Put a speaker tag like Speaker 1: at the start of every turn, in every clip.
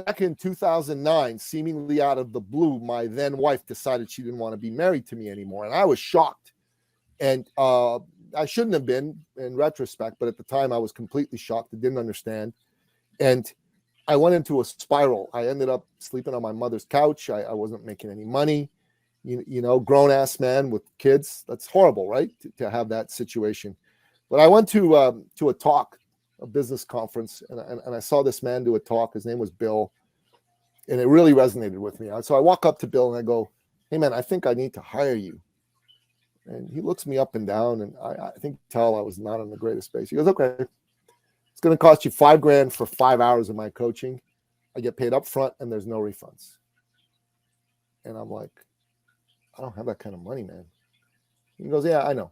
Speaker 1: back in 2009, seemingly out of the blue, my then wife decided she didn't want to be married to me anymore. And I was shocked. And I shouldn't have been in retrospect, but at the time I was completely shocked. I didn't understand. And I went into a spiral. I ended up sleeping on my mother's couch. I wasn't making any money. You know, grown-ass man with kids. That's horrible, right? To have that situation. But I went to a talk, a business conference, and I saw this man do a talk. His name was Bill, and it really resonated with me. So I walk up to Bill and I go, "Hey, man, I think I need to hire you." And he looks me up and down, and I think tell I was not in the greatest space. He goes, "Okay, it's going to cost you $5,000 for 5 hours of my coaching. I get paid up front, and there's no refunds." And I'm like, "I don't have that kind of money, man." He goes, "Yeah, I know."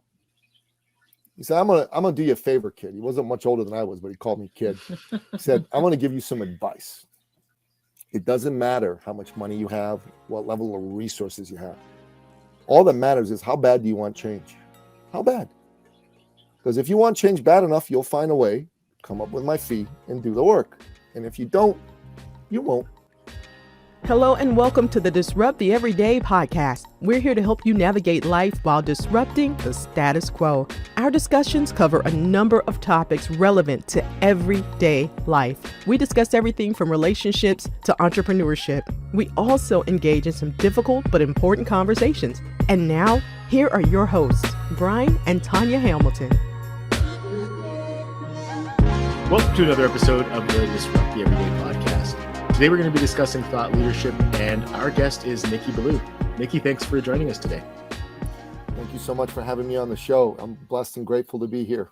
Speaker 1: He said, I'm gonna do you a favor, kid." He wasn't much older than I was, but he called me kid. He said, "I'm gonna give you some advice. It doesn't matter how much money you have, what level of resources you have. All that matters is how bad do you want change? How bad? Because if you want change bad enough, you'll find a way, come up with my fee, and do the work. And if you don't, you won't."
Speaker 2: Hello and welcome to the Disrupt the Everyday podcast. We're here to help you navigate life while disrupting the status quo. Our discussions cover a number of topics relevant to everyday life. We discuss everything from relationships to entrepreneurship. We also engage in some difficult but important conversations. And now, here are your hosts, Brian and Tanya Hamilton.
Speaker 3: Welcome to another episode of the Disrupt the Everyday podcast. Today we're going to be discussing thought leadership, and our guest is Nicky Billou. Nicky, thanks for joining us today.
Speaker 1: Thank you so much for having me on the show. I'm blessed and grateful to be here.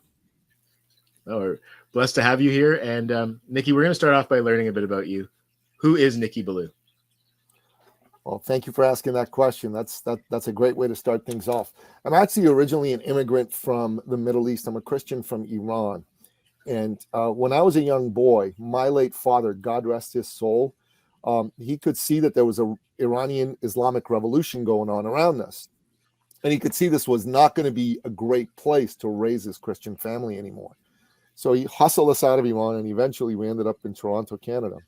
Speaker 3: Oh, we're blessed to have you here. And Nicky, we're going to start off by learning a bit about you. Who is Nicky Billou?
Speaker 1: Well, thank you for asking that question. That's a great way to start things off. I'm actually originally an immigrant from the Middle East. I'm a Christian from Iran. And when I was a young boy, my late father, God rest his soul, he could see that there was an Iranian Islamic revolution going on around us. And he could see this was not going to be a great place to raise his Christian family anymore. So he hustled us out of Iran, and eventually we ended up in Toronto, Canada.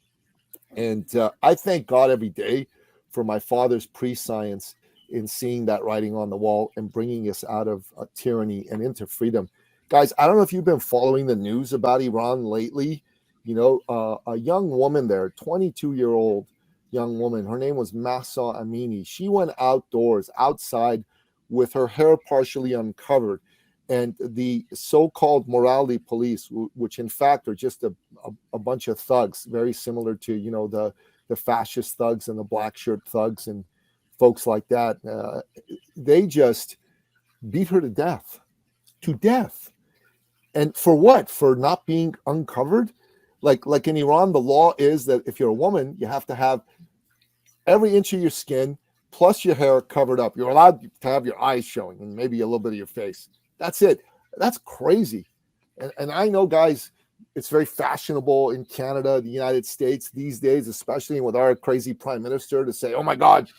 Speaker 1: And I thank God every day for my father's prescience in seeing that writing on the wall and bringing us out of tyranny and into freedom. Guys, I don't know if you've been following the news about Iran lately. You know, a young woman there, 22-year-old young woman, her name was Mahsa Amini. She went outdoors, outside, with her hair partially uncovered. And the so-called morality police, which in fact are just a bunch of thugs, very similar to, you know, the fascist thugs and the black shirt thugs and folks like that, they just beat her to death. And for what? For not being uncovered? Like in Iran, the law is that if you're a woman, you have to have every inch of your skin plus your hair covered up. You're allowed to have your eyes showing and maybe a little bit of your face. That's it. That's crazy. And I know, guys, it's very fashionable in Canada, the United States these days, especially with our crazy prime minister, to say, "Oh my God,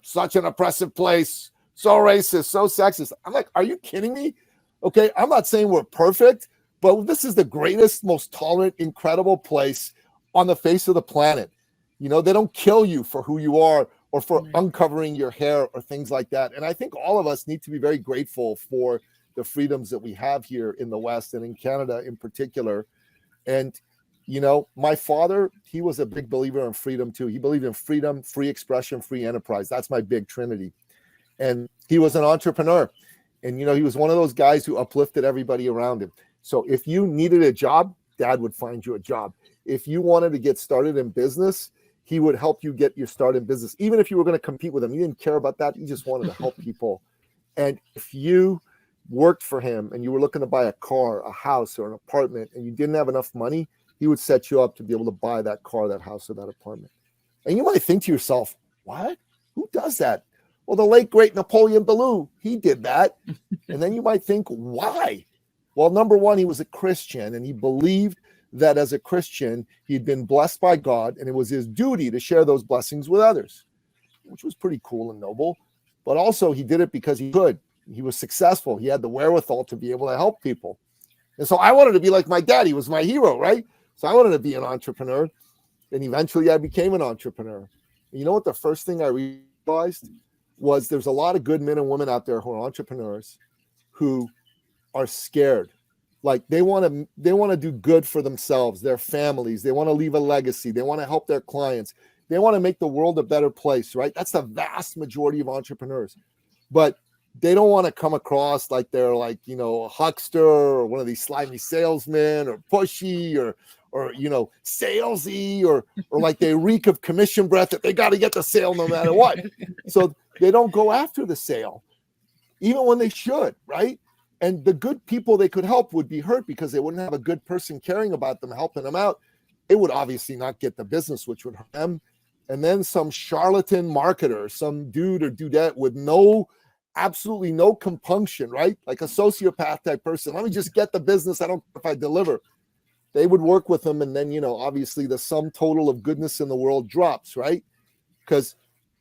Speaker 1: such an oppressive place, so racist, so sexist." I'm like, are you kidding me? Okay, I'm not saying we're perfect, but this is the greatest, most tolerant, incredible place on the face of the planet. You know, they don't kill you for who you are or for uncovering your hair or things like that. And I think all of us need to be very grateful for the freedoms that we have here in the West and in Canada in particular. And, you know, my father, he was a big believer in freedom too. He believed in freedom, free expression, free enterprise. That's my big trinity. And he was an entrepreneur. And, you know, he was one of those guys who uplifted everybody around him. So if you needed a job, Dad would find you a job. If you wanted to get started in business, he would help you get your start in business. Even if you were going to compete with him, he didn't care about that. He just wanted to help people. And if you worked for him and you were looking to buy a car, a house, or an apartment, and you didn't have enough money, he would set you up to be able to buy that car, that house, or that apartment. And you might think to yourself, what? Who does that? Well, the late, great Napoleon Billou, he did that. And then you might think, why? Well, number one, he was a Christian, and he believed that as a Christian, he'd been blessed by God, and it was his duty to share those blessings with others, which was pretty cool and noble. But also, he did it because he could. He was successful. He had the wherewithal to be able to help people. And so I wanted to be like my dad. He was my hero, right? So I wanted to be an entrepreneur. And eventually I became an entrepreneur. You know what the first thing I realized was there's a lot of good men and women out there who are entrepreneurs who are scared. Like they want to do good for themselves, their families. They want to leave a legacy. They want to help their clients. They want to make the world a better place, right? That's the vast majority of entrepreneurs. But they don't want to come across like they're like, you know, a huckster or one of these slimy salesmen or pushy or you know, salesy or like they reek of commission breath that they got to get the sale no matter what. So they don't go after the sale, even when they should, right? And the good people they could help would be hurt because they wouldn't have a good person caring about them, helping them out. It would obviously not get the business, which would hurt them. And then some charlatan marketer, some dude or dudette with absolutely no compunction, right? Like a sociopath type person. Let me just get the business. I don't care if I deliver. They would work with them. And then, you know, obviously the sum total of goodness in the world drops, right? Because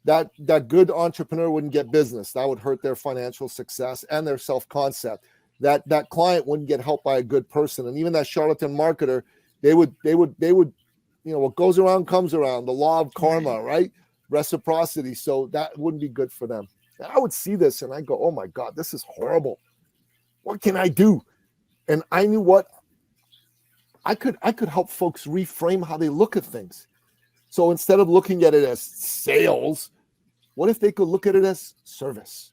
Speaker 1: that good entrepreneur wouldn't get business. That would hurt their financial success and their self-concept. That client wouldn't get helped by a good person. And even that charlatan marketer, they would, you know, what goes around comes around, the law of karma, right? Reciprocity. So that wouldn't be good for them. And I would see this and I go, oh my God, this is horrible. What can I do? And I knew what I could help folks reframe how they look at things. So instead of looking at it as sales, what if they could look at it as service?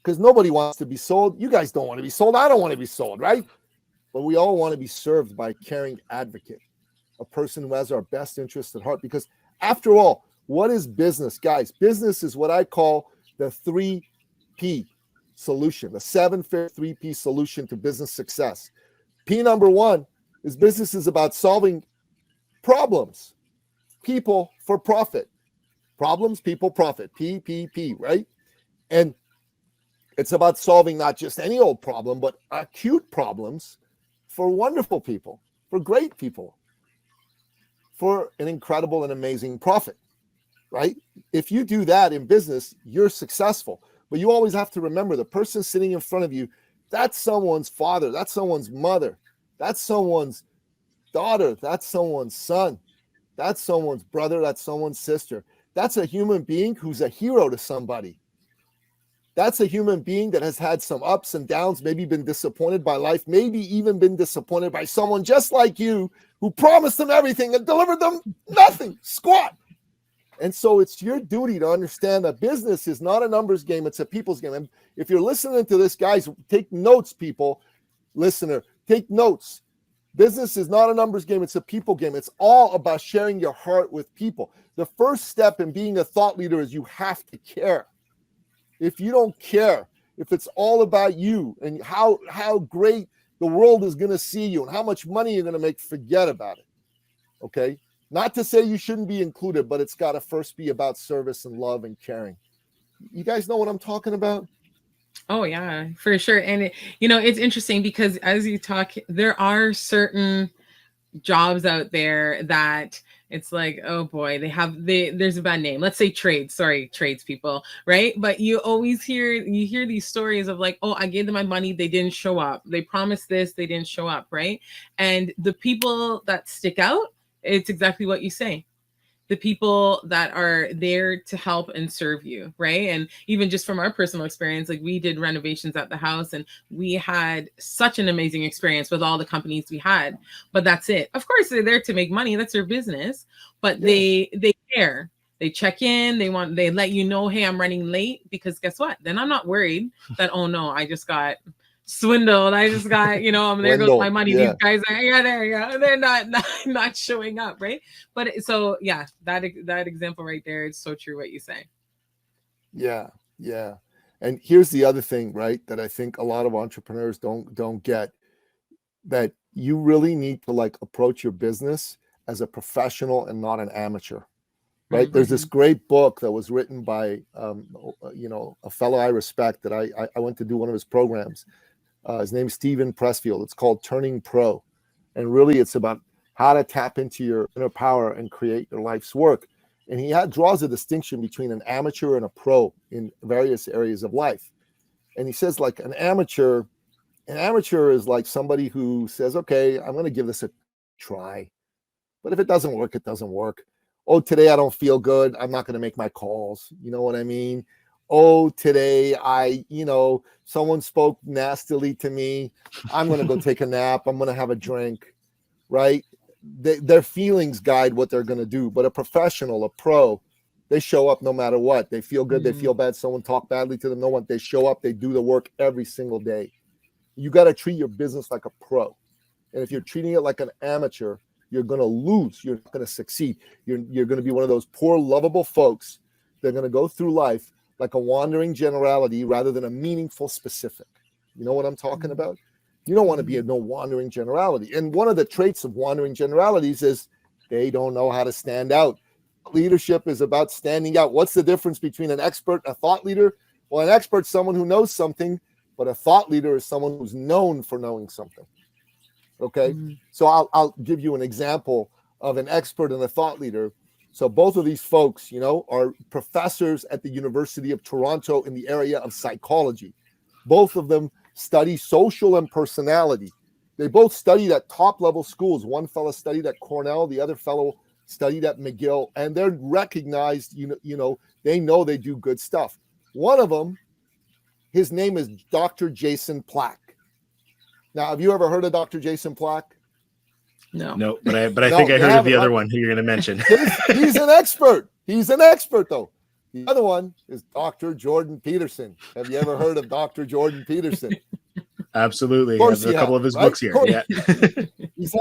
Speaker 1: Because nobody wants to be sold. You guys don't want to be sold. I don't want to be sold, right? But we all want to be served by a caring advocate, a person who has our best interest at heart. Because after all, what is business? Guys, business is what I call the 3P solution, the 7-figure 3P solution to business success. P number 1 is business is about solving problems. People for profit. Problems, people, profit. PPP, right? And it's about solving not just any old problem, but acute problems for wonderful people, for great people, for an incredible and amazing profit, right? If you do that in business, you're successful. But you always have to remember the person sitting in front of you, that's someone's father, that's someone's mother, that's someone's daughter, that's someone's son. That's someone's brother. That's someone's sister. That's a human being who's a hero to somebody. That's a human being that has had some ups and downs, maybe been disappointed by life, maybe even been disappointed by someone just like you who promised them everything and delivered them nothing, squat. And so it's your duty to understand that business is not a numbers game. It's a people's game. And if you're listening to this, guys, take notes, people, listener, take notes. Business is not a numbers game. It's a people game. It's all about sharing your heart with people. The first step in being a thought leader is you have to care. If you don't care, if it's all about you and how great the world is going to see you and how much money you're going to make, forget about it. Okay? Not to say you shouldn't be included, but it's got to first be about service and love and caring. You guys know what I'm talking about?
Speaker 4: Oh, yeah, for sure. And, it's interesting because as you talk, there are certain jobs out there that it's like, oh boy, there's a bad name. Let's say tradespeople, right? But you always hear these stories of like, oh, I gave them my money, they didn't show up. They promised this, they didn't show up, right? And the people that stick out, it's exactly what you say. The people that are there to help and serve you, right? And even just from our personal experience, like we did renovations at the house and we had such an amazing experience with all the companies we had, but that's it. Of course, they're there to make money. That's their business, but they care. They check in, they let you know, hey, I'm running late, because guess what? Then I'm not worried that, oh no, I just got swindled. I just got, there goes my money. Yeah. These guys are, they're not showing up, right? But so yeah, that example right there, it's so true what you say.
Speaker 1: Yeah. And here's the other thing, right, that I think a lot of entrepreneurs don't get, that you really need to like approach your business as a professional and not an amateur, right? Mm-hmm. There's this great book that was written by a fellow I respect that I went to do one of his programs. His name's Steven Pressfield. It's called Turning Pro. And really it's about how to tap into your inner power and create your life's work. And he draws a distinction between an amateur and a pro in various areas of life. And he says like an amateur is like somebody who says, okay, I'm going to give this a try. But if it doesn't work, it doesn't work. Oh, today I don't feel good. I'm not going to make my calls. You know what I mean? Oh, today someone spoke nastily to me. I'm going to go take a nap. I'm going to have a drink, right? Their feelings guide what they're going to do. But a professional, a pro, they show up no matter what. They feel good. They feel bad. Someone talked badly to them. No one. They show up. They do the work every single day. You got to treat your business like a pro. And if you're treating it like an amateur, you're going to lose. You're not going to succeed. You're going to be one of those poor, lovable folks that are going to go through life like a wandering generality rather than a meaningful specific. You know what I'm talking about? You don't want to be no wandering generality. And one of the traits of wandering generalities is they don't know how to stand out. Leadership is about standing out. What's the difference between an expert and a thought leader? Well, an expert is someone who knows something, but a thought leader is someone who's known for knowing something. Okay, so I'll give you an example of an expert and a thought leader. So both of these folks, are professors at the University of Toronto in the area of psychology. Both of them study social and personality. They both studied at top level schools. One fellow studied at Cornell, the other fellow studied at McGill, and they're recognized, they know they do good stuff. One of them, his name is Dr. Jason Plack. Now, have you ever heard of Dr. Jason Plack?
Speaker 3: No, but I think I heard of the other one who you're going to mention.
Speaker 1: He's an expert. He's an expert, though. The other one is Dr. Jordan Peterson. Have you ever heard of Dr. Jordan Peterson?
Speaker 3: Absolutely. He has a couple of his books here. Yeah.
Speaker 1: He's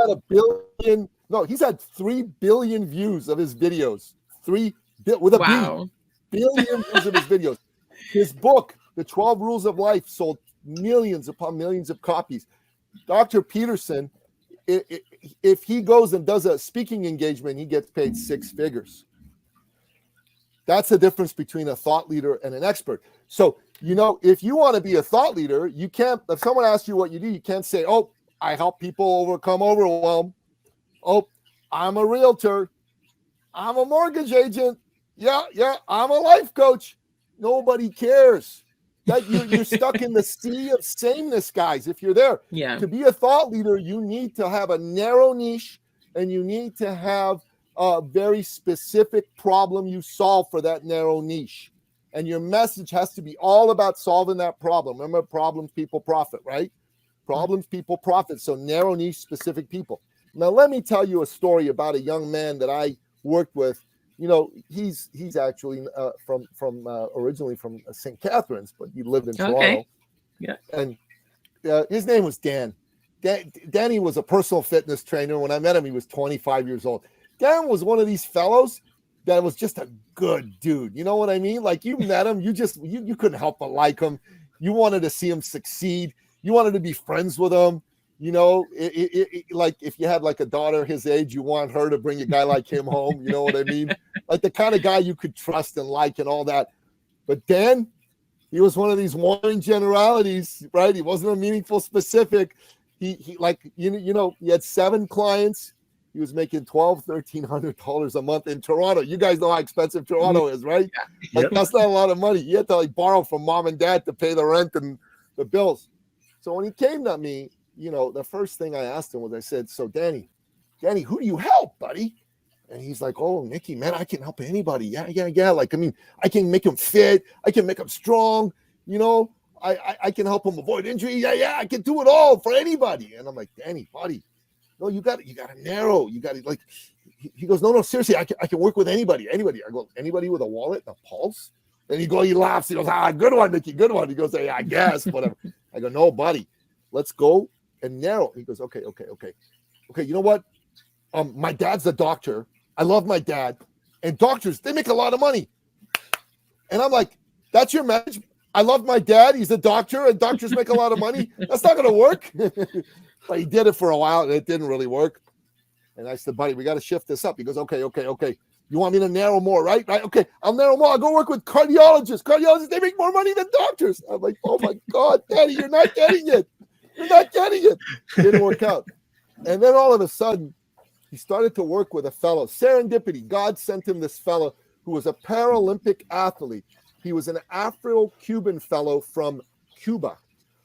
Speaker 1: had 3 billion views of his videos. Billion views of his videos. His book, The 12 Rules of Life, sold millions upon millions of copies. Dr. Peterson, if he goes and does a speaking engagement, he gets paid 6 figures. That's the difference between a thought leader and an expert. So, if you want to be a thought leader, you can't, if someone asks you what you do, you can't say, oh, I help people overcome overwhelm. Oh, I'm a realtor. I'm a mortgage agent. Yeah, I'm a life coach. Nobody cares. That you're stuck in the sea of sameness, guys. If you're there, to be a thought leader, you need to have a narrow niche, and you need to have a very specific problem you solve for that narrow niche. And your message has to be all about solving that problem. Remember, problems, people, profit, right? Problems, people, profit. So narrow niche, specific people. Now, let me tell you a story about a young man that I worked with. He's actually from originally from St. Catharines, but he lived in Toronto. Yeah. And his name was Dan. Danny was a personal fitness trainer. When I met him, he was 25 years old. Dan was one of these fellows that was just a good dude. You know what I mean? Like, you met him, you couldn't help but like him. You wanted to see him succeed. You wanted to be friends with him. Like if you had like a daughter his age, you want her to bring a guy like him home. You know what I mean? Like the kind of guy you could trust and like and all that. But Dan, he was one of these wandering generalities, right? He wasn't a meaningful specific. He had 7 clients. He was making $1,200-$1,300 a month in Toronto. You guys know how expensive Toronto is, right? Like that's not a lot of money. You had to borrow from mom and dad to pay the rent and the bills. So when he came to me, the first thing I asked him was, I said, so Danny, who do you help, buddy? And he's like, oh, Nicky, man, I can help anybody. Yeah. Like, I can make him fit. I can make him strong. I can help him avoid injury. Yeah, I can do it all for anybody. And I'm like, Danny, buddy, no, you got to narrow. You got to like, he goes, no, seriously, I can work with anybody. I go, anybody with a wallet and a pulse? And he laughs. He goes, good one, Nicky, good one. He goes, hey, I guess, whatever. I go, no, buddy, let's go and narrow. He goes, okay. You know what? My dad's a doctor. I love my dad. And doctors, they make a lot of money. And I'm like, that's your message? I love my dad. He's a doctor, and doctors make a lot of money. That's not going to work. But he did it for a while, and it didn't really work. And I said, buddy, we got to shift this up. He goes, okay. You want me to narrow more, right? Okay, I'll narrow more. I'll go work with cardiologists. Cardiologists, they make more money than doctors. I'm like, oh, my God, Daddy, you're not getting it. Didn't work out. And then all of a sudden, he started to work with a fellow. Serendipity. God sent him this fellow who was a Paralympic athlete. He was an Afro-Cuban fellow from Cuba,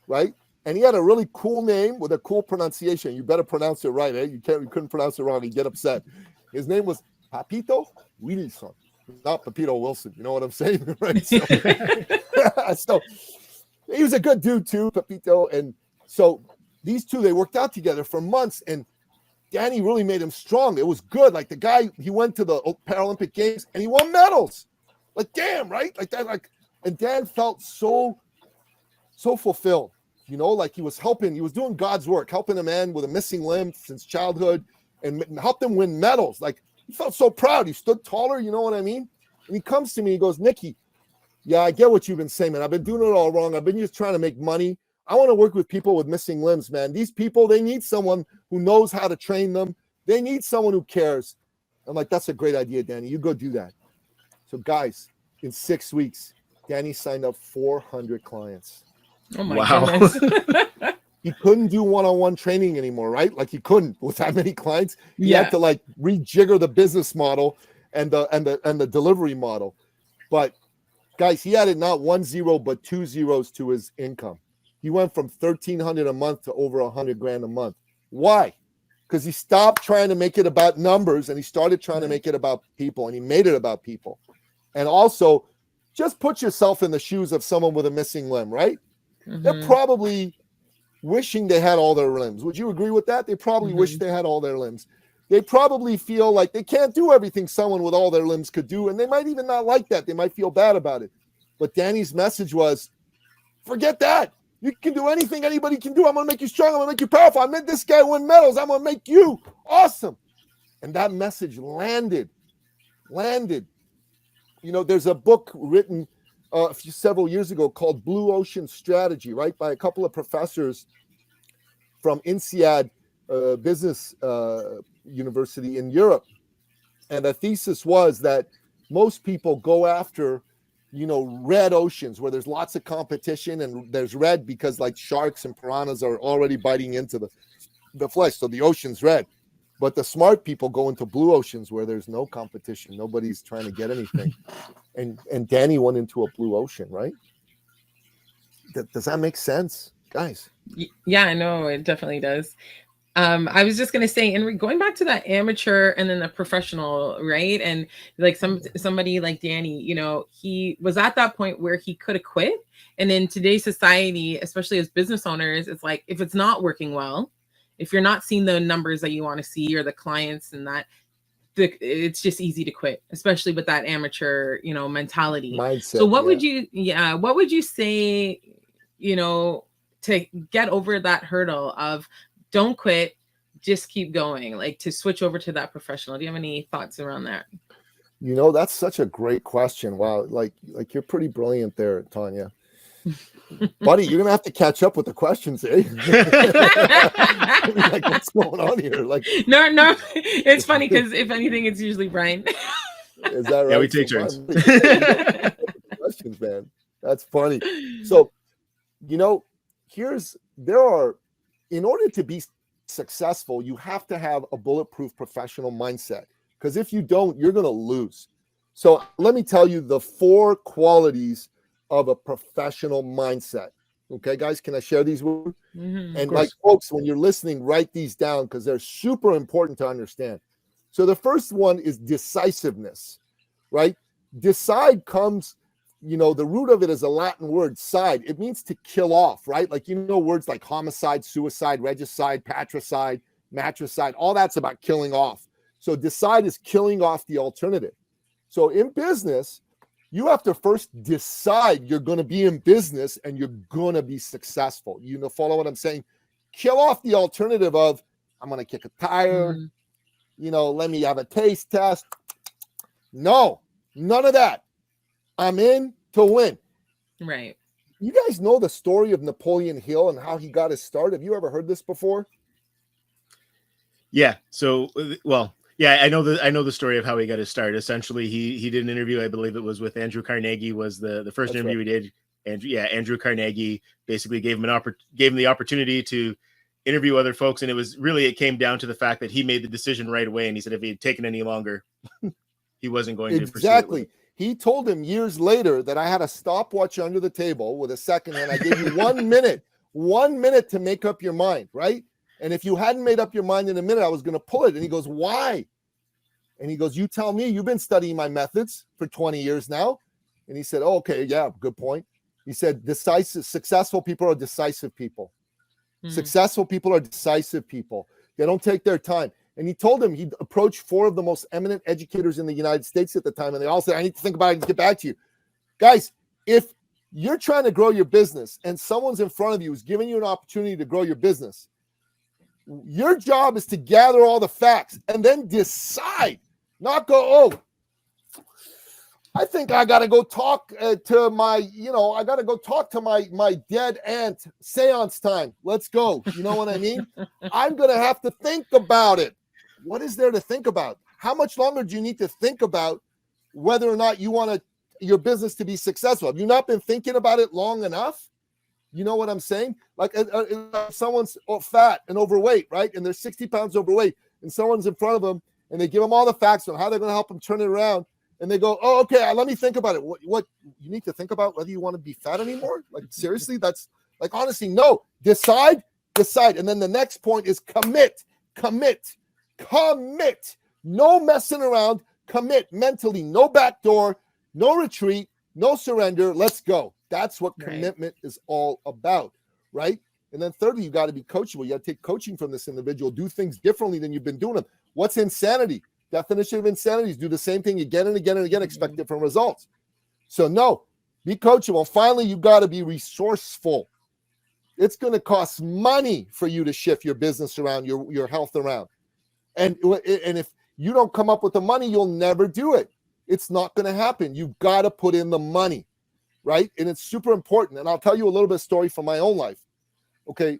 Speaker 1: right? And he had a really cool name with a cool pronunciation. You better pronounce it right, eh? You couldn't pronounce it wrong. He'd get upset. His name was Papito Wilson, not Pepito Wilson. You know what I'm saying? Right? So, so he was a good dude too, Pepito. And so these two, they worked out together for months, and Danny really made him strong. It was good. Like the guy, he went to the Paralympic Games and he won medals. Like, damn, right? Like that, like, and Dan felt so fulfilled. You know, like he was doing God's work, helping a man with a missing limb since childhood and helped him win medals. Like he felt so proud. He stood taller, you know what I mean? And he comes to me, he goes, Nicky, yeah, I get what you've been saying, man. I've been doing it all wrong. I've been just trying to make money. I want to work with people with missing limbs, man. These people, they need someone who knows how to train them. They need someone who cares. I'm like, that's a great idea, Danny. You go do that. So guys, in 6 weeks, Danny signed up 400 clients.
Speaker 4: Oh my goodness.
Speaker 1: He couldn't do one-on-one training anymore, right? Like he couldn't with that many clients. He had to like rejigger the business model and the delivery model. But guys, he added not 1 0 but 2 zeros to his income. He went from $1,300 a month to over $100,000 a month. Why? Because he stopped trying to make it about numbers and he started trying to make it about people, and he made it about people. And also, just put yourself in the shoes of someone with a missing limb, right? They're probably wishing they had all their limbs. Would you agree with that? They probably wish they had all their limbs. They probably feel like they can't do everything someone with all their limbs could do, and they might even not like that. They might feel bad about it. But Danny's message was, forget that. You can do anything anybody can do. I'm going to make you strong. I'm going to make you powerful. I made this guy win medals. I'm going to make you awesome. And that message landed. You know, there's a book written several years ago called Blue Ocean Strategy, right, by a couple of professors from INSEAD Business University in Europe. And the thesis was that most people go after, you know, red oceans where there's lots of competition, and there's red because like sharks and piranhas are already biting into the flesh. So the ocean's red. But the smart people go into blue oceans where there's no competition. Nobody's trying to get anything. And Danny went into a blue ocean, right? Does that make sense, guys?
Speaker 4: Yeah, I know it definitely does. I was just gonna say, and going back to that amateur and then the professional, right? And like somebody like Danny, you know, he was at that point where he could have quit. And in today's society, especially as business owners, it's like if it's not working well, if you're not seeing the numbers that you want to see or the clients and that, it's just easy to quit, especially with that amateur, you know, mentality.
Speaker 1: Mindset,
Speaker 4: so what would you say, you know, to get over that hurdle of don't quit, just keep going, like to switch over to that professional? Do you have any thoughts around that?
Speaker 1: You know, that's such a great question. Wow. Like you're pretty brilliant there, Tanya. Buddy, you're gonna have to catch up with the questions, eh? Like, what's going on here? Like,
Speaker 4: no, it's funny because if anything, it's usually Brian.
Speaker 1: Is that right?
Speaker 3: Yeah, we take turns.
Speaker 1: Questions, man. That's funny. So, you know, in order to be successful, you have to have a bulletproof professional mindset. Because if you don't, you're gonna lose. So let me tell you the 4 qualities of a professional mindset. Okay, guys, can I share these with you? And like folks, when you're listening, write these down because they're super important to understand. So the first one is decisiveness, right? Decide comes, you know, the root of it is a Latin word, side. It means to kill off, right? Like, you know, words like homicide, suicide, regicide, patricide, matricide, all that's about killing off. So decide is killing off the alternative. So in business, you have to first decide you're going to be in business and you're going to be successful. You know, follow what I'm saying? Kill off the alternative of, I'm going to kick a tire, you know, let me have a taste test. No, none of that. I'm in to win.
Speaker 4: Right.
Speaker 1: You guys know the story of Napoleon Hill and how he got his start? Have you ever heard this before?
Speaker 3: Yeah. So, well, yeah, I know the story of how he got his start. Essentially, he did an interview. I believe it was with Andrew Carnegie. Was the first interview he did. Andrew Carnegie basically gave him the opportunity to interview other folks, and it came down to the fact that he made the decision right away. And he said if he had taken any longer, he wasn't going to pursue it.
Speaker 1: Exactly. He told him years later that I had a stopwatch under the table with a second hand. I gave you 1 minute. 1 minute to make up your mind, right? And if you hadn't made up your mind in a minute, I was going to pull it. And he goes, why? And he goes, you tell me. You've been studying my methods for 20 years now. And he said, oh, okay, yeah, good point. He said, successful people are decisive people. Successful people are decisive people. They don't take their time. And he told him he'd approached 4 of the most eminent educators in the United States at the time. And they all said, I need to think about it and get back to you. Guys, if you're trying to grow your business and someone's in front of you who's giving you an opportunity to grow your business, your job is to gather all the facts and then decide, not go, oh, I think I got to go talk to my, I got to go talk to my dead aunt, seance time. Let's go. You know what I mean? I'm going to have to think about it. What is there to think about? How much longer do you need to think about whether or not you want your business to be successful? Have you not been thinking about it long enough? You know what I'm saying? Like someone's fat and overweight, right? And they're 60 pounds overweight, and someone's in front of them, and they give them all the facts on how they're going to help them turn it around. And they go, oh, okay, let me think about it. What you need to think about whether you want to be fat anymore? Like, seriously? That's like, honestly, no. Decide. And then the next point is commit. No messing around. Commit mentally. No backdoor, no retreat, no surrender. Let's go. That's what commitment is all about, right? And then thirdly, you got to be coachable. You got to take coaching from this individual. Do things differently than you've been doing them. What's insanity? Definition of insanity is do the same thing again and again and again, expect different results. So no, be coachable. Finally, you got to be resourceful. It's going to cost money for you to shift your business around, your health around. And if you don't come up with the money, you'll never do it. It's not going to happen. You've got to put in the money, right? And it's super important. And I'll tell you a little bit of story from my own life. Okay.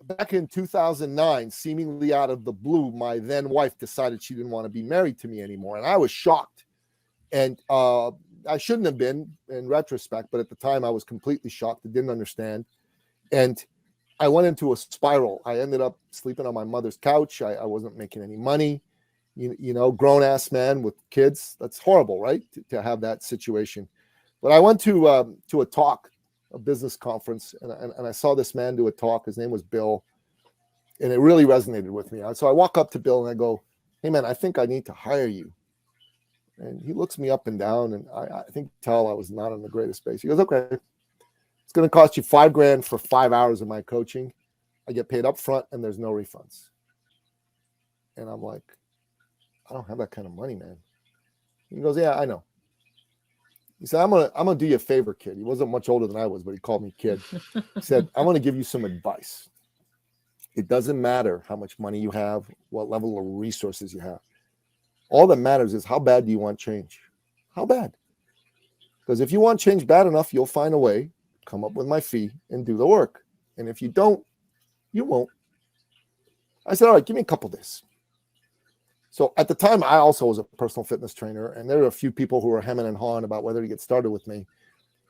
Speaker 1: Back in 2009, seemingly out of the blue, my then wife decided she didn't want to be married to me anymore. And I was shocked. And I shouldn't have been in retrospect, but at the time I was completely shocked. I didn't understand. And I went into a spiral. I ended up sleeping on my mother's couch. I wasn't making any money. Grown-ass man with kids. That's horrible, right? To have that situation. But I went to a talk, a business conference, and I saw this man do a talk. His name was Bill, and it really resonated with me. So I walk up to Bill and I go, hey man, I think I need to hire you. And he looks me up and down, and I think tell I was not in the greatest space. He goes, okay, it's going to cost you $5,000 for 5 hours of my coaching. I get paid up front and there's no refunds. And I'm like, I don't have that kind of money, man. He goes, yeah, I know. He said, I'm gonna do you a favor, kid. He wasn't much older than I was, but he called me kid. He said, I'm gonna give you some advice. It doesn't matter how much money you have, what level of resources you have. All that matters is how bad do you want change? How bad? Because if you want change bad enough, you'll find a way, come up with my fee, and do the work. And if you don't, you won't. I said, all right, give me a couple days. So at the time, I also was a personal fitness trainer, and there were a few people who were hemming and hawing about whether to get started with me.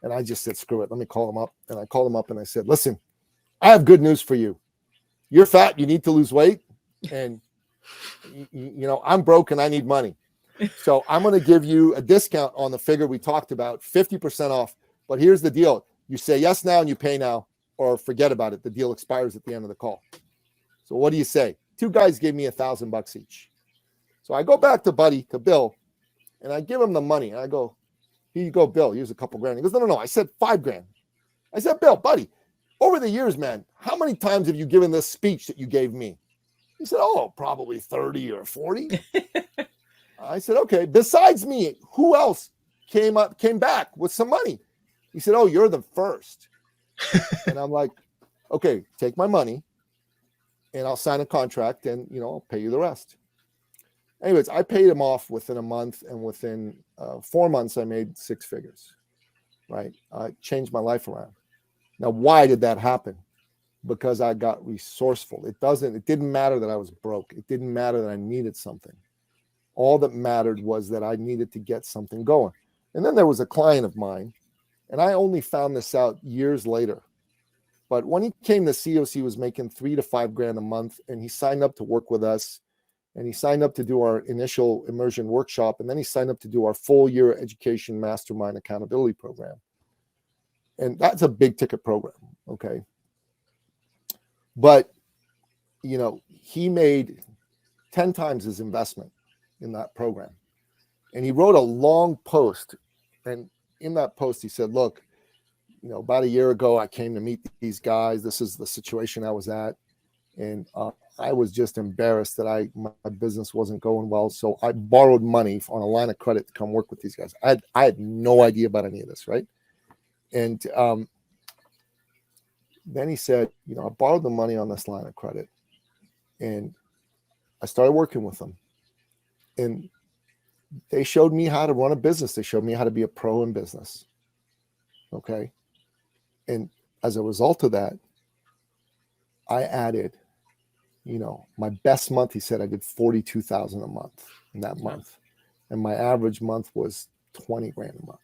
Speaker 1: And I just said, screw it, let me call them up. And I called them up and I said, listen, I have good news for you. You're fat, you need to lose weight. And, I'm broke and I need money. So I'm going to give you a discount on the figure we talked about, 50% off. But here's the deal. You say yes now and you pay now, or forget about it. The deal expires at the end of the call. So what do you say? 2 guys gave me $1,000 each. So I go back to Bill, and I give him the money. And I go, here you go, Bill, here's a couple grand. He goes, no. I said $5,000. I said, Bill, buddy, over the years, man, how many times have you given this speech that you gave me? He said, oh, probably 30 or 40. I said, okay, besides me, who else came back with some money? He said, oh, you're the first. And I'm like, okay, take my money, and I'll sign a contract, and, I'll pay you the rest. Anyways, I paid him off within a month, and within 4 months, I made 6 figures, right? I changed my life around. Now, why did that happen? Because I got resourceful. It didn't matter that I was broke. It didn't matter that I needed something. All that mattered was that I needed to get something going. And then there was a client of mine, and I only found this out years later. But when he came to see us, he was making $3,000 to $5,000 a month, and he signed up to work with us. And he signed up to do our initial immersion workshop. And then he signed up to do our full year education mastermind accountability program. And that's a big ticket program. Okay. But, he made 10 times his investment in that program. And he wrote a long post. And in that post, he said, look, about a year ago, I came to meet these guys. This is the situation I was at. And I was just embarrassed that my business wasn't going well. So I borrowed money on a line of credit to come work with these guys. I had no idea about any of this, right? And then he said, I borrowed the money on this line of credit. And I started working with them. And they showed me how to run a business. They showed me how to be a pro in business. Okay. And as a result of that, I added, my best month, he said I did 42,000 a month in that month. And my average month was 20 grand a month.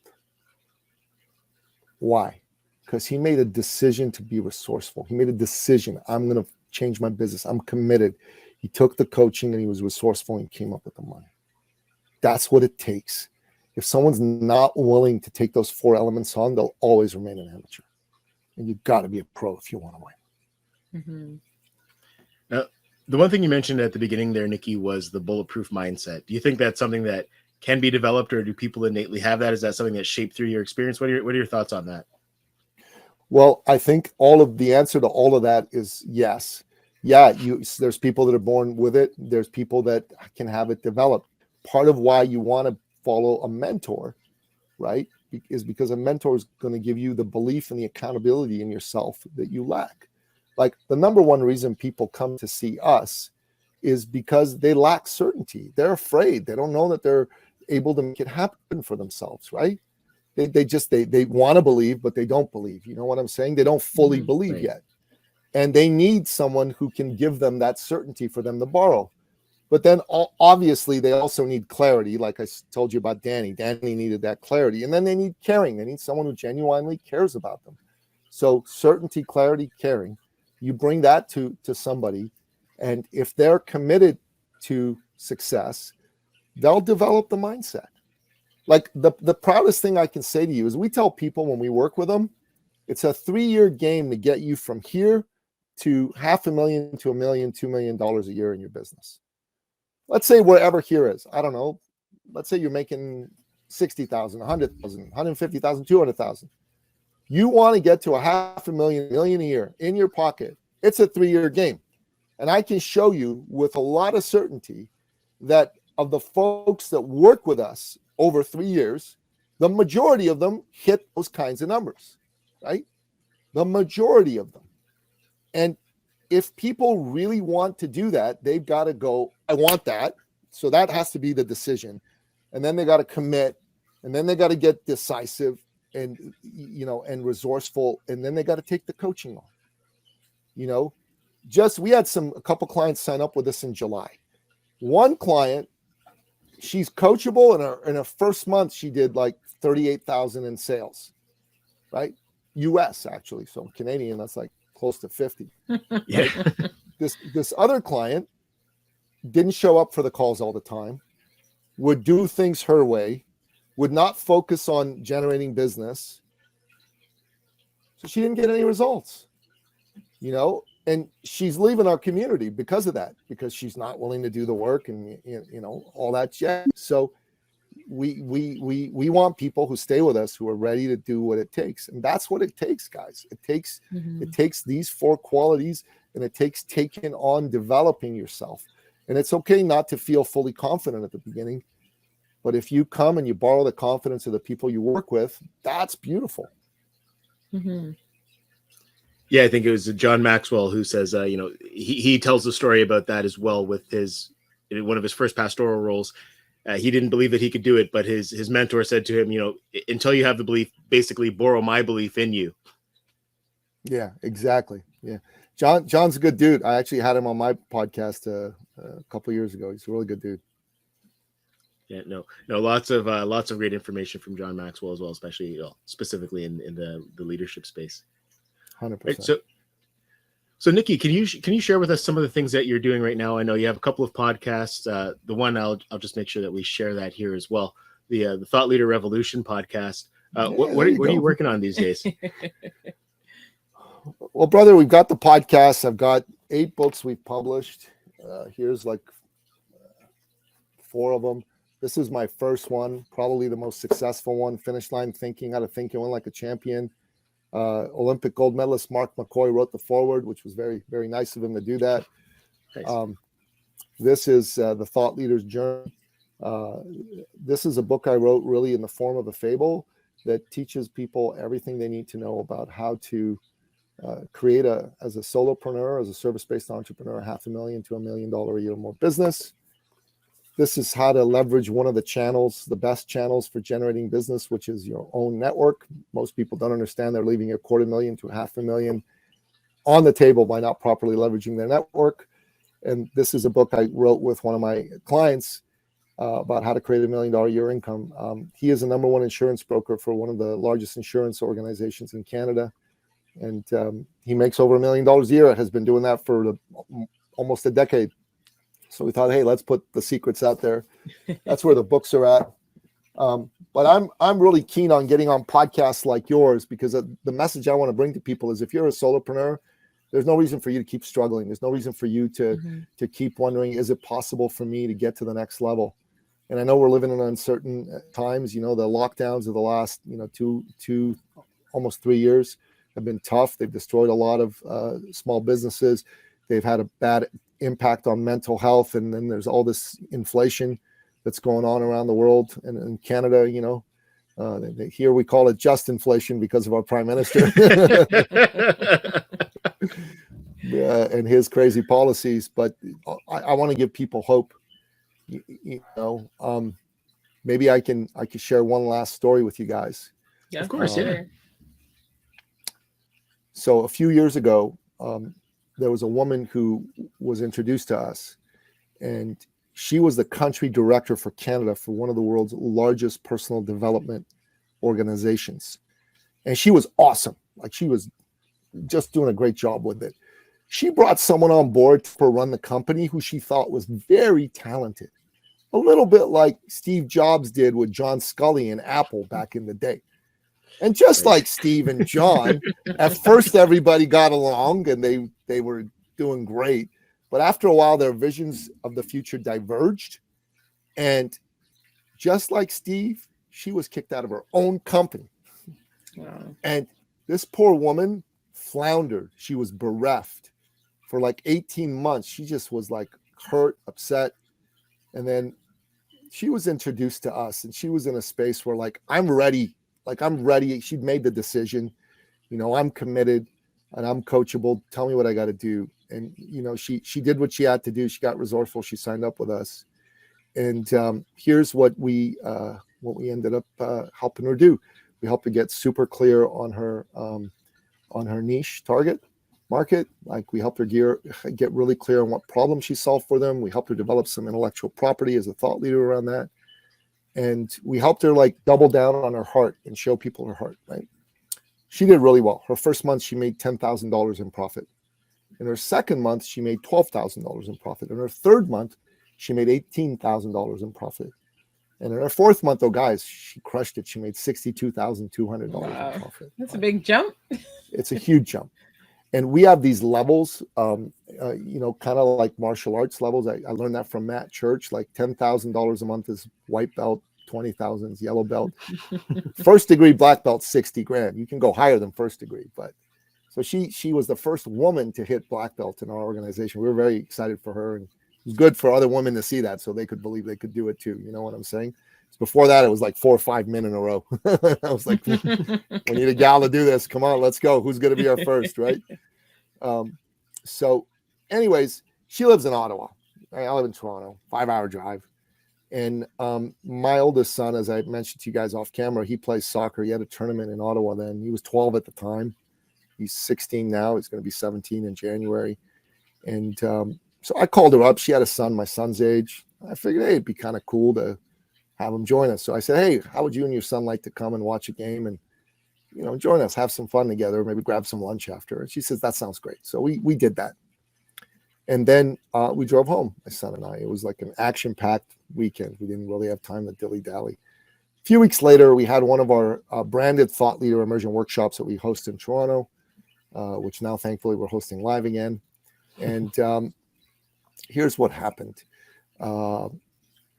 Speaker 1: Why? Because he made a decision to be resourceful. He made a decision. I'm going to change my business. I'm committed. He took the coaching and he was resourceful and came up with the money. That's what it takes. If someone's not willing to take those 4 elements on, they'll always remain an amateur. And you've got to be a pro if you want to win.
Speaker 4: Mm-hmm.
Speaker 3: Now, the one thing you mentioned at the beginning there, Nicky, was the bulletproof mindset. Do you think that's something that can be developed, or do people innately have that? Is that something that's shaped through your experience? What are your thoughts on that?
Speaker 1: Well, I think the answer to all of that is yes. Yeah, there's people that are born with it. There's people that can have it developed. Part of why you want to follow a mentor, right, is because a mentor is going to give you the belief and the accountability in yourself that you lack. Like, the number one reason people come to see us is because they lack certainty. They're afraid. They don't know that they're able to make it happen for themselves, right? They want to believe, but they don't believe. You know what I'm saying? They don't fully believe
Speaker 3: right.
Speaker 1: yet. And they need someone who can give them that certainty for them to borrow. But then obviously they also need clarity. Like I told you about Danny. Danny needed that clarity. And then they need caring. They need someone who genuinely cares about them. So certainty, clarity, caring. You bring that to somebody. And if they're committed to success, they'll develop the mindset. Like, the proudest thing I can say to you is we tell people when we work with them, it's a 3-year game to get you from here to $500,000 to $1 million, $2 million a year in your business. Let's say wherever here is, I don't know. Let's say you're making 60,000, 100,000, 150,000, 200,000. You want to get to $500,000, $1 million a year in your pocket. It's a 3-year game. And I can show you with a lot of certainty that of the folks that work with us over 3 years, the majority of them hit those kinds of numbers, right? The majority of them. And if people really want to do that, they've got to go, I want that. So that has to be the decision. And then they got to commit, and then they got to get decisive and, and resourceful. And then they got to take the coaching on, we had a couple clients sign up with us in July. One client, she's coachable, and in her first month, she did like 38,000 in sales, right? US actually. So Canadian, that's like close to 50.
Speaker 3: Yeah.
Speaker 1: This other client didn't show up for the calls all the time, would do things her way, would not focus on generating business. So she didn't get any results, and she's leaving our community because of that, because she's not willing to do the work and, all that shit. So we want people who stay with us, who are ready to do what it takes. And that's what it takes, guys. It takes these 4 qualities, and it takes taking on developing yourself. And it's okay not to feel fully confident at the beginning, but if you come and you borrow the confidence of the people you work with, that's beautiful.
Speaker 4: Mm-hmm.
Speaker 3: Yeah, I think it was John Maxwell who says, he tells the story about that as well with one of his first pastoral roles. He didn't believe that he could do it, but his mentor said to him, until you have the belief, basically borrow my belief in you.
Speaker 1: Yeah, exactly. Yeah. John's a good dude. I actually had him on my podcast a couple of years ago. He's a really good dude.
Speaker 3: Yeah, no, lots of great information from John Maxwell as well, especially specifically in the leadership space.
Speaker 1: 100%.
Speaker 3: Right, so Nicky, can you share with us some of the things that you're doing right now? I know you have a couple of podcasts. The one I'll just make sure that we share that here as well. The Thought Leader Revolution podcast. What are you working on these days?
Speaker 1: Well, brother, we've got the podcast. I've got 8 books we've published. Here's like 4 of them. This is my first one, probably the most successful one. Finish Line Thinking, How to Think and Win Like a Champion. Olympic gold medalist Mark McCoy wrote the foreword, which was very, very nice of him to do that.
Speaker 3: Nice.
Speaker 1: This is The Thought Leader's Journey. This is a book I wrote really in the form of a fable that teaches people everything they need to know about how to create as a solopreneur, as a service-based entrepreneur, $500,000 to $1 million a year or more business. This is how to leverage one of the channels, the best channels for generating business, which is your own network. Most people don't understand they're leaving $250,000 to $500,000 on the table by not properly leveraging their network. And this is a book I wrote with one of my clients about how to create $1 million a year income. He is the #1 insurance broker for one of the largest insurance organizations in Canada. And he makes over $1 million a year. Has been doing that for almost a decade. So we thought, hey, let's put the secrets out there. That's where the books are at. But I'm really keen on getting on podcasts like yours, because the message I want to bring to people is if you're a solopreneur, there's no reason for you to keep struggling. There's no reason for you to keep wondering, is it possible for me to get to the next level? And I know we're living in uncertain times. The lockdowns of the last, two, almost 3 years have been tough. They've destroyed a lot of small businesses. They've had a bad impact on mental health. And then there's all this inflation that's going on around the world. And in Canada, here we call it just inflation because of our prime minister and his crazy policies. But I want to give people hope. Maybe I can share one last story with you guys.
Speaker 4: Yeah,
Speaker 3: of course. Yeah.
Speaker 1: So a few years ago, there was a woman who was introduced to us, and she was the country director for Canada for one of the world's largest personal development organizations. And she was awesome. Like, she was just doing a great job with it. She brought someone on board to run the company who she thought was very talented, a little bit like Steve Jobs did with John Scully in Apple back in the day. And just like Steve and John, at first everybody got along and they were doing great. But after a while, their visions of the future diverged. And just like Steve, she was kicked out of her own company.
Speaker 4: Wow.
Speaker 1: And this poor woman floundered. She was bereft for like 18 months. She just was like hurt, upset. And then she was introduced to us, and she was in a space where I'm ready. She'd made the decision, I'm committed and I'm coachable. Tell me what I got to do. And, she did what she had to do. She got resourceful. She signed up with us. And here's what we ended up helping her do. We helped her get super clear on her niche target market. Like, we helped her get really clear on what problem she solved for them. We helped her develop some intellectual property as a thought leader around that. And we helped her double down on her heart and show people her heart, right? She did really well. Her first month, she made $10,000 in profit. In her second month, she made $12,000 in profit. In her third month, she made $18,000 in profit. And in her fourth month, guys, she crushed it. She made $62,200 in profit.
Speaker 4: That's a big jump.
Speaker 1: It's a huge jump. And we have these levels, kind of like martial arts levels. I learned that from Matt Church. Like $10,000 a month is white belt, 20,000 is yellow belt. First degree black belt, 60 grand. You can go higher than first degree. But so she was the first woman to hit black belt in our organization. We were very excited for her, and it was good for other women to see that, so they could believe they could do it too. You know what I'm saying? Before that, it was like 4 or 5 men in a row. I was like, we need a gal to do this. Come on, let's go. Who's going to be our first, right? So anyways, she lives in Ottawa. I live in Toronto, 5-hour drive. And my oldest son, as I mentioned to you guys off camera, he plays soccer. He had a tournament in Ottawa then. He was 12 at the time. He's 16 now. He's going to be 17 in January. And so I called her up. She had a son my son's age. I figured, hey, it'd be kind of cool to have him join us. So I said, hey, how would you and your son like to come and watch a game and, join us, have some fun together, maybe grab some lunch after? And she says, that sounds great. So we did that. And then we drove home, my son and I. It was like an action-packed weekend. We didn't really have time to dilly-dally. few weeks later, we had one of our branded thought leader immersion workshops that we host in Toronto, which now thankfully we're hosting live again. And here's what happened.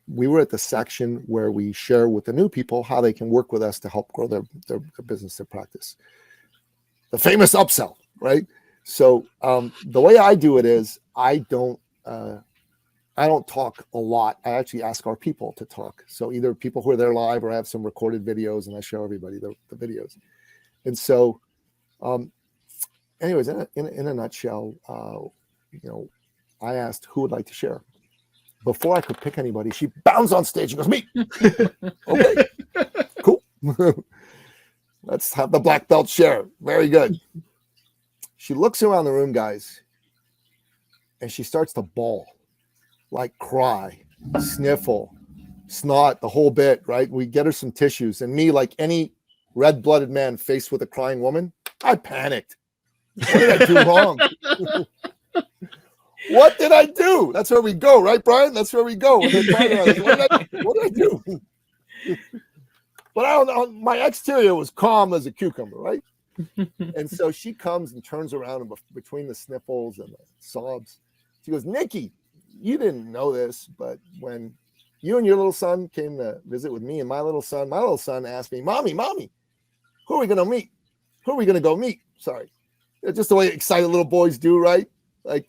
Speaker 1: We were at the section where we share with the new people how they can work with us to help grow their business, their practice. The famous upsell, right? So the way I do it is I don't talk a lot. I actually ask our people to talk. So either people who are there live or I have some recorded videos and I show everybody the videos. And so, anyways, in a nutshell, I asked who would like to share. Before I could pick anybody, she bounds on stage and goes, "Me." Okay, cool. Let's have the black belt share. Very good. She looks around the room, guys, and she starts to bawl, like cry, sniffle, snot, the whole bit, right? We get her some tissues. And me, like any red-blooded man faced with a crying woman, I panicked. What did I do wrong? What did I do? That's where we go, right, Brian? That's where we go. What did I do? But I don't know. My exterior was calm as a cucumber, right? And so she comes and turns around, and between the sniffles and the sobs, she goes, "Nicky, you didn't know this, but when you and your little son came to visit with me and my little son asked me, Mommy, who are we going to meet? Who are we going to go meet?" Sorry. Just the way excited little boys do, right? Like,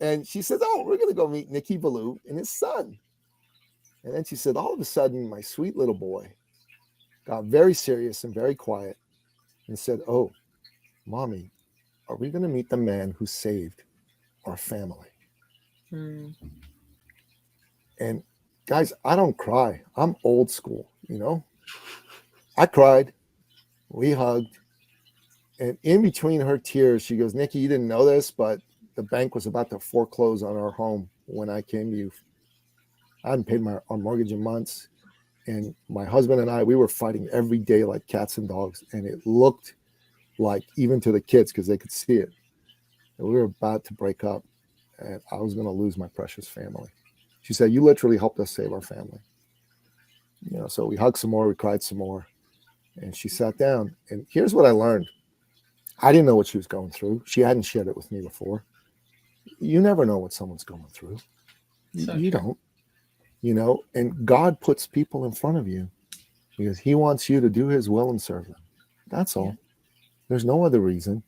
Speaker 1: and she said, "Oh, we're going to go meet Nicky Billou and his son." And then she said, all of a sudden, my sweet little boy got very serious and very quiet and said, "Oh, Mommy, are we going to meet the man who saved our family?" And guys, I don't cry. I'm old school, I cried. We hugged. And in between her tears, she goes, "Nicky, you didn't know this, but the bank was about to foreclose on our home when I came to you. I hadn't paid our mortgage in months. And my husband and I, we were fighting every day like cats and dogs. And it looked like, even to the kids, because they could see it, that we were about to break up and I was going to lose my precious family." She said, "You literally helped us save our family." So we hugged some more, we cried some more. And she sat down. And here's what I learned. I didn't know what she was going through. She hadn't shared it with me before. You never know what someone's going through. You don't. And God puts people in front of you because he wants you to do his will and serve them. That's all. There's no other reason.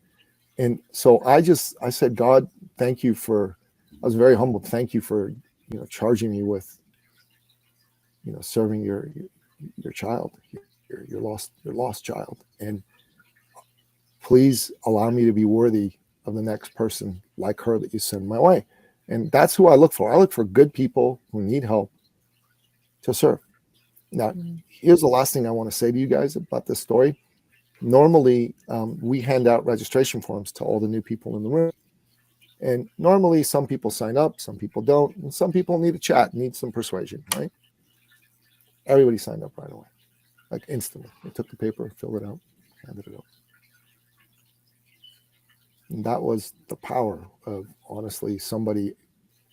Speaker 1: And so I said, "God, thank you for," I was very humbled. "Thank you for, charging me with, serving your child, your lost child. And please allow me to be worthy of the next person like her that you send my way." And that's who I look for. I look for good people who need help to serve. Now, here's the last thing I want to say to you guys about this story. Normally, we hand out registration forms to all the new people in the room. And normally, some people sign up, some people don't, and some people need a chat, need some persuasion, right? Everybody signed up right away, like instantly. They took the paper, filled it out, handed it out. And that was the power of, honestly, somebody,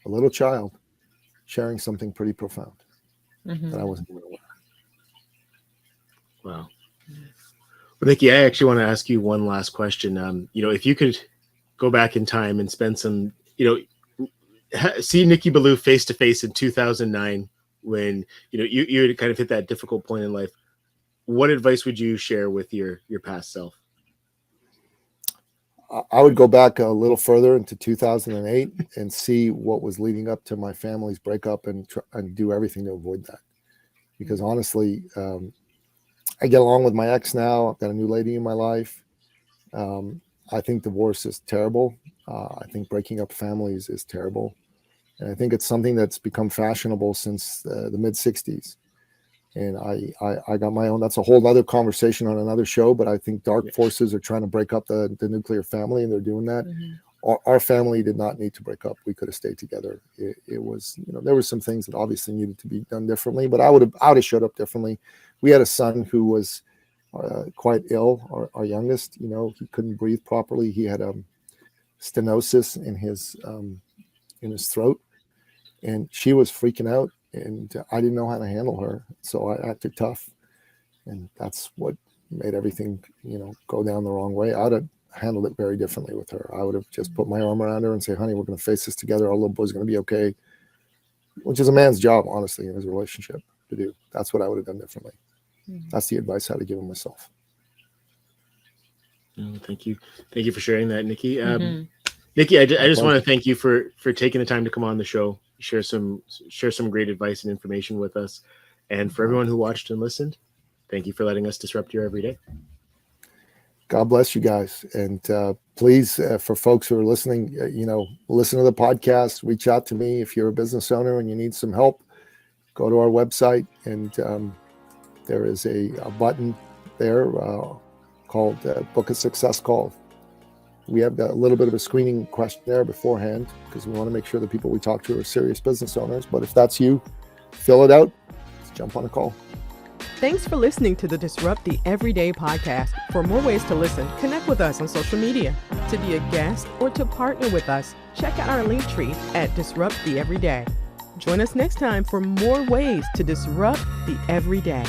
Speaker 1: a little child, sharing something pretty profound that I wasn't even aware.
Speaker 3: Wow. Well, Nicky, I actually want to ask you one last question. If you could go back in time and spend some, see Nicky Billou face to face in 2009 when, you had kind of hit that difficult point in life, what advice would you share with your past self?
Speaker 1: I would go back a little further into 2008 and see what was leading up to my family's breakup and do everything to avoid that. Because honestly, I get along with my ex now. I've got a new lady in my life. I think divorce is terrible. I think breaking up families is terrible. And I think it's something that's become fashionable since the mid 60s. And I got my own, that's a whole other conversation on another show, but I think dark forces are trying to break up the nuclear family, and they're doing that. Our family did not need to break up. We could have stayed together. It was, there were some things that obviously needed to be done differently, but I would have showed up differently. We had a son who was quite ill, our youngest. He couldn't breathe properly. He had stenosis in his throat, and she was freaking out, and I didn't know how to handle her, so I acted tough. And that's what made everything, go down the wrong way. I'd have handled it very differently with her. I would have just put my arm around her and say, honey, we're going to face this together. Our little boy's going to be okay, which is a man's job, honestly, in his relationship to do. That's what I would have done differently. That's the advice I would have given myself.
Speaker 3: Thank you. Thank you for sharing that, Nicky. Nicky, I just want to thank you for taking the time to come on the show, share some great advice and information with us. And for everyone who watched and listened, thank you for letting us disrupt your everyday.
Speaker 1: God bless you guys. And please, for folks who are listening, listen to the podcast, reach out to me. If you're a business owner and you need some help, go to our website, and there is a button there called Book a Success Call. We have a little bit of a screening questionnaire beforehand because we want to make sure the people we talk to are serious business owners. But if that's you, fill it out. Let's jump on a call.
Speaker 2: Thanks for listening to the Disrupt the Everyday podcast. For more ways to listen, connect with us on social media. To be a guest or to partner with us, check out our link tree at Disrupt the Everyday. Join us next time for more ways to disrupt the everyday.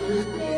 Speaker 5: Thank you.